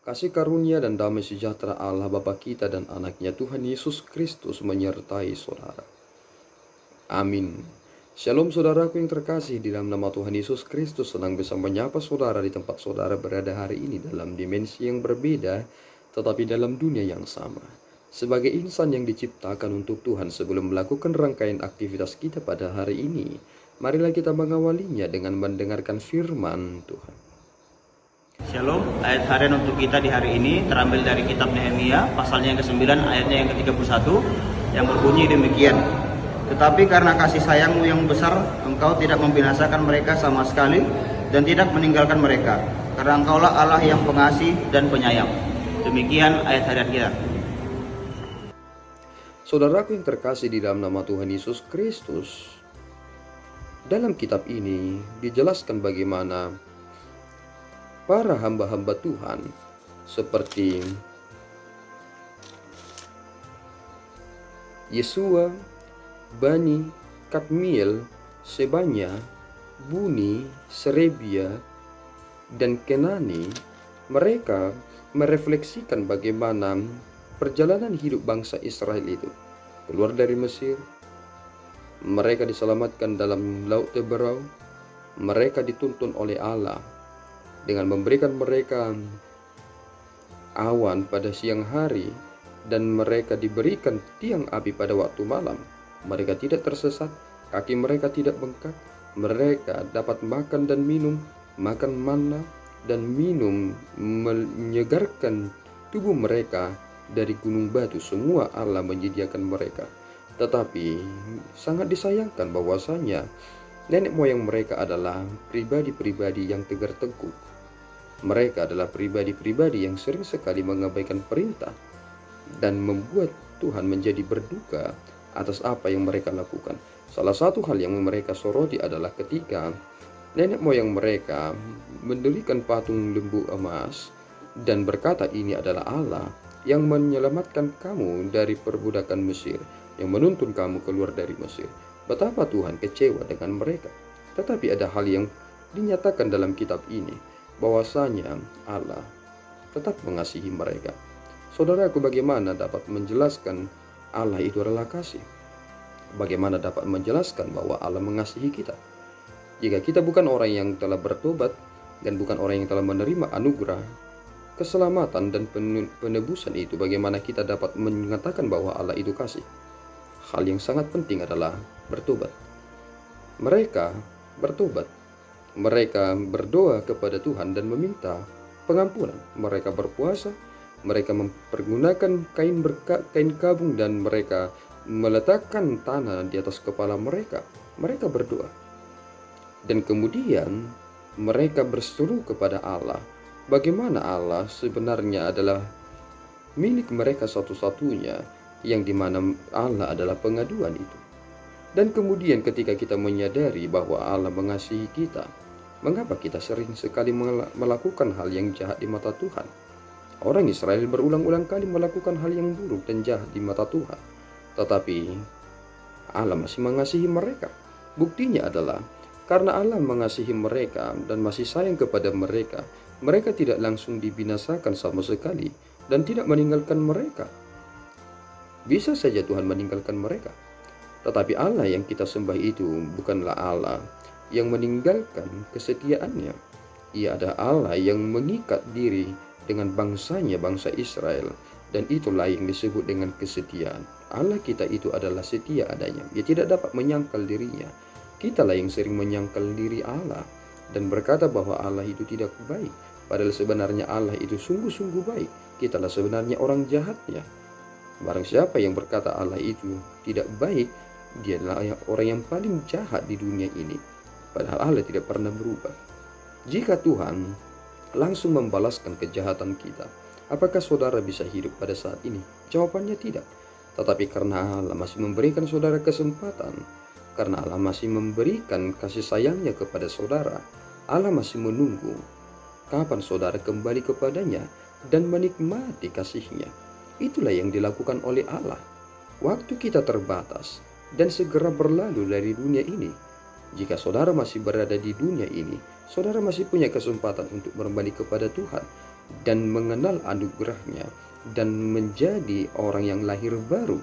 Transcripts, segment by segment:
Kasih karunia dan damai sejahtera Allah Bapa kita dan anaknya Tuhan Yesus Kristus menyertai saudara. Amin. Shalom saudaraku yang terkasih, di dalam nama Tuhan Yesus Kristus senang bisa menyapa saudara di tempat saudara berada hari ini dalam dimensi yang berbeda, tetapi dalam dunia yang sama. Sebagai insan yang diciptakan untuk Tuhan, sebelum melakukan rangkaian aktivitas kita pada hari ini, marilah kita mengawalinya dengan mendengarkan firman Tuhan. Shalom, ayat harian untuk kita di hari ini terambil dari kitab Nehemia, pasalnya yang ke-9, ayatnya yang ke-31, yang berbunyi demikian. Tetapi karena kasih sayangmu yang besar, engkau tidak membinasakan mereka sama sekali dan tidak meninggalkan mereka, karena engkaulah Allah yang pengasih dan penyayang. Demikian ayat harian kita. Saudaraku yang terkasih di dalam nama Tuhan Yesus Kristus, dalam kitab ini dijelaskan bagaimana para hamba-hamba Tuhan seperti Yesua, Bani, Kadmiel, Sebanya, Buni, Serebia, dan Kenani, mereka merefleksikan bagaimana perjalanan hidup bangsa Israel itu keluar dari Mesir. Mereka diselamatkan dalam Laut Teberau. Mereka dituntun oleh Allah dengan memberikan mereka awan pada siang hari, dan mereka diberikan tiang api pada waktu malam. Mereka tidak tersesat, kaki mereka tidak bengkak. Mereka dapat makan dan minum, makan manna dan minum menyegarkan tubuh mereka dari gunung batu. Semua Allah menyediakan mereka. Tetapi sangat disayangkan bahwasanya nenek moyang mereka adalah pribadi-pribadi yang tegar tengkuk. Mereka adalah pribadi-pribadi yang sering sekali mengabaikan perintah dan membuat Tuhan menjadi berduka atas apa yang mereka lakukan. Salah satu hal yang mereka soroti adalah ketika nenek moyang mereka mendirikan patung lembu emas dan berkata, ini adalah Allah yang menyelamatkan kamu dari perbudakan Mesir, yang menuntun kamu keluar dari Mesir. Betapa Tuhan kecewa dengan mereka. Tetapi ada hal yang dinyatakan dalam kitab ini, bahwasanya Allah tetap mengasihi mereka. Saudaraku, bagaimana dapat menjelaskan Allah itu adalah kasih? Bagaimana dapat menjelaskan bahwa Allah mengasihi kita jika kita bukan orang yang telah bertobat dan bukan orang yang telah menerima anugerah keselamatan dan penebusan itu? Bagaimana kita dapat mengatakan bahwa Allah itu kasih? Hal yang sangat penting adalah bertobat. Mereka bertobat. Mereka berdoa kepada Tuhan dan meminta pengampunan. Mereka berpuasa. Mereka mempergunakan kain kabung dan mereka meletakkan tanah di atas kepala mereka. Mereka berdoa. Dan kemudian mereka berseru kepada Allah. Bagaimana Allah sebenarnya adalah milik mereka satu-satunya, yang dimana Allah adalah pengaduan itu. Dan kemudian ketika kita menyadari bahwa Allah mengasihi kita, mengapa kita sering sekali melakukan hal yang jahat di mata Tuhan? Orang Israel berulang-ulang kali melakukan hal yang buruk dan jahat di mata Tuhan, tetapi Allah masih mengasihi mereka. Buktinya adalah karena Allah mengasihi mereka dan masih sayang kepada mereka, mereka tidak langsung dibinasakan sama sekali dan tidak meninggalkan mereka. Bisa saja Tuhan meninggalkan mereka, tetapi Allah yang kita sembah itu bukanlah Allah yang meninggalkan kesetiaannya. Ia adalah Allah yang mengikat diri dengan bangsanya, bangsa Israel, dan itulah yang disebut dengan kesetiaan. Allah kita itu adalah setia adanya. Ia tidak dapat menyangkal dirinya. Kitalah yang sering menyangkal diri Allah dan berkata bahwa Allah itu tidak baik, padahal sebenarnya Allah itu sungguh-sungguh baik. Kitalah sebenarnya orang jahatnya. Barang siapa yang berkata Allah itu tidak baik, dia adalah orang yang paling jahat di dunia ini. Padahal Allah tidak pernah berubah. Jika Tuhan langsung membalaskan kejahatan kita, apakah saudara bisa hidup pada saat ini? Jawabannya tidak. Tetapi karena Allah masih memberikan saudara kesempatan, karena Allah masih memberikan kasih sayangnya kepada saudara, Allah masih menunggu kapan saudara kembali kepadanya dan menikmati kasihnya. Itulah yang dilakukan oleh Allah. Waktu kita terbatas dan segera berlalu dari dunia ini. Jika saudara masih berada di dunia ini, saudara masih punya kesempatan untuk kembali kepada Tuhan. dan mengenal anugerahnya dan menjadi orang yang lahir baru.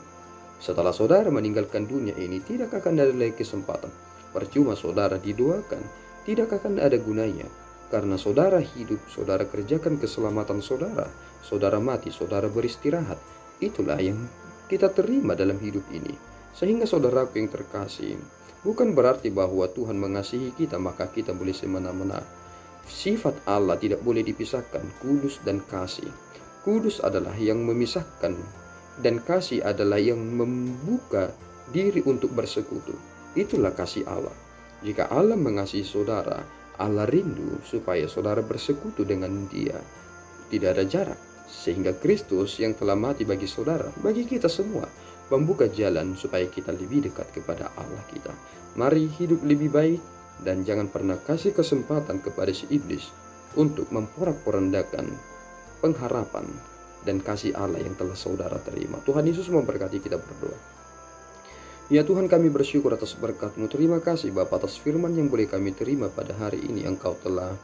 Setelah saudara meninggalkan dunia ini, tidak akan ada lagi kesempatan. Percuma saudara didoakan, tidak akan ada gunanya. Karena saudara hidup, saudara kerjakan keselamatan saudara, saudara mati, saudara beristirahat. Itulah yang kita terima dalam hidup ini. Sehingga saudaraku yang terkasih, bukan berarti bahwa Tuhan mengasihi kita maka kita boleh semena-mena. Sifat Allah tidak boleh dipisahkan, kudus dan kasih. Kudus adalah yang memisahkan, dan kasih adalah yang membuka diri untuk bersekutu. Itulah kasih Allah. Jika Allah mengasihi saudara, Allah rindu supaya saudara bersekutu dengan Dia. Tidak ada jarak, sehingga Kristus yang telah mati bagi saudara, bagi kita semua, membuka jalan supaya kita lebih dekat kepada Allah kita. Mari hidup lebih baik dan jangan pernah kasih kesempatan kepada si iblis untuk memporak-porandakan pengharapan dan kasih Allah yang telah saudara terima. Tuhan Yesus memberkati, kita berdoa. Ya Tuhan, kami bersyukur atas berkat-Mu. Terima kasih Bapa atas firman yang boleh kami terima pada hari ini. Engkau telah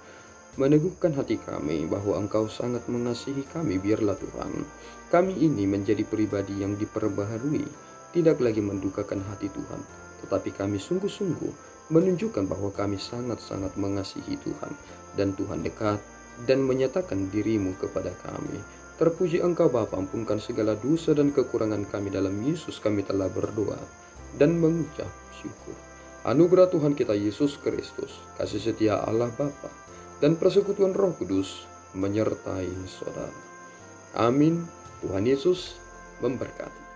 meneguhkan hati kami bahwa Engkau sangat mengasihi kami. Biarlah Tuhan, kami ini menjadi pribadi yang diperbaharui, tidak lagi mendukakan hati Tuhan, tetapi kami sungguh-sungguh menunjukkan bahwa kami sangat-sangat mengasihi Tuhan, dan Tuhan dekat dan menyatakan diri-Mu kepada kami. Terpuji Engkau Bapa, ampunkan segala dosa dan kekurangan kami. Dalam Yesus kami telah berdoa dan mengucap syukur. Anugerah Tuhan kita Yesus Kristus, kasih setia Allah Bapa, dan persekutuan Roh Kudus menyertai saudara. Amin. Tuhan Yesus memberkati.